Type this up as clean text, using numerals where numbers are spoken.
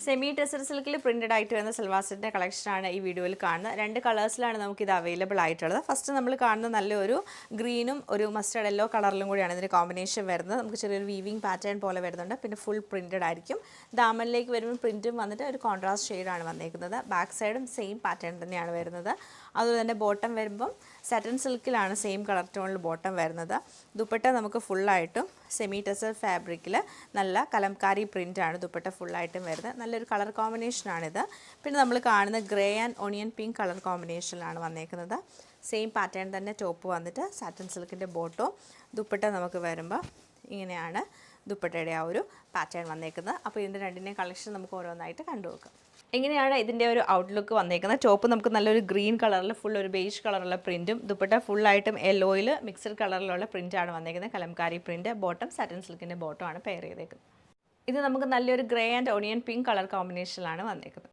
Semi tussar സിൽക്കിൽ printed ആയിട്ട് വരുന്ന സൽവാർ സെറ്റിൻ്റെ കളക്ഷനാണ് ഈ വീഡിയോയിൽ കാണുന്നത്. 2 കളേഴ്സിലാണ് നമുക്കിത് അവൈലബിൾ ആയിട്ടുള്ളത്. ഫസ്റ്റ് നമ്മൾ കാണുന്ന നല്ലൊരു ഗ്രീനും ഒരു മസ്റ്റർഡ് യെല്ലോ കളറിലും കൂടിയാണ് ഇതിൻ്റെ കോമ്പിനേഷൻ വരുന്നത്. നമുക്ക് ചെറിയൊരു വീവിങ് പാറ്റേൺ പോലെ വരുന്നുണ്ട്. പിന്നെ ഫുൾ പ്രിൻറ്റഡ് ആയിരിക്കും. ദാമനിലേക്ക് വരുമ്പോൾ പ്രിൻറ്റും വന്നിട്ട് ഒരു കോൺട്രാസ്റ്റ് ഷെയ്ഡാണ് വന്നേക്കുന്നത്. ബാക്ക് സൈഡും സെയിം പാറ്റേൺ തന്നെയാണ് വരുന്നത്. അതുപോലെ തന്നെ ബോട്ടം വരുമ്പം സാറ്റൻ സിൽക്കിലാണ് സെയിം കളർ ടോണിൽ ബോട്ടം വരുന്നത്. ദുപ്പട്ട നമുക്ക് ഫുള്ളായിട്ടും സെമി ടെസർ ഫാബ്രിക്കിൽ നല്ല കലംകാരി പ്രിൻ്റാണ് ദുപ്പട്ട ഫുള്ളായിട്ടും വരുന്നത്. നല്ലൊരു കളർ കോമ്പിനേഷനാണിത്. പിന്നെ നമ്മൾ കാണുന്ന grey and onion pink colour കോമ്പിനേഷനിലാണ് വന്നേക്കുന്നത്. സെയിം പാറ്റേൺ തന്നെ ടോപ്പ് വന്നിട്ട് സാറ്റൻ സിൽക്കിൻ്റെ ബോട്ടോ. ദുപ്പട്ട നമുക്ക് വരുമ്പോൾ ഇങ്ങനെയാണ് ദുപ്പട്ടയുടെ ആ ഒരു പാറ്റേൺ വന്നേക്കുന്നത്. അപ്പോൾ ഇതിൻ്റെ രണ്ടിൻ്റെയും കളക്ഷൻ നമുക്ക് ഓരോന്നായിട്ട് കണ്ടുനോക്കാം. എങ്ങനെയാണ് ഇതിൻ്റെ ഒരു ഔട്ട്ലുക്ക് വന്നേക്കുന്നത്? ടോപ്പ് നമുക്ക് നല്ലൊരു ഗ്രീൻ കളറിൽ ഫുൾ ഒരു ബേജ് കളറുള്ള പ്രിൻറ്റും, ദുപ്പട്ട ഫുള്ളായിട്ടും യെല്ലോയിൽ മിക്സഡ് കളറിലുള്ള പ്രിൻ്റാണ് വന്നേക്കുന്നത്. കലംകാരി പ്രിൻറ്റ്. ബോട്ടം സാറ്റൻ സിൽക്കിൻ്റെ ബോട്ടം ആണ് പെയർ ചെയ്തേക്കുന്നത്. ഇത് നമുക്ക് നല്ലൊരു grey and onion pink colour കോമ്പിനേഷനിലാണ് വന്നേക്കുന്നത്.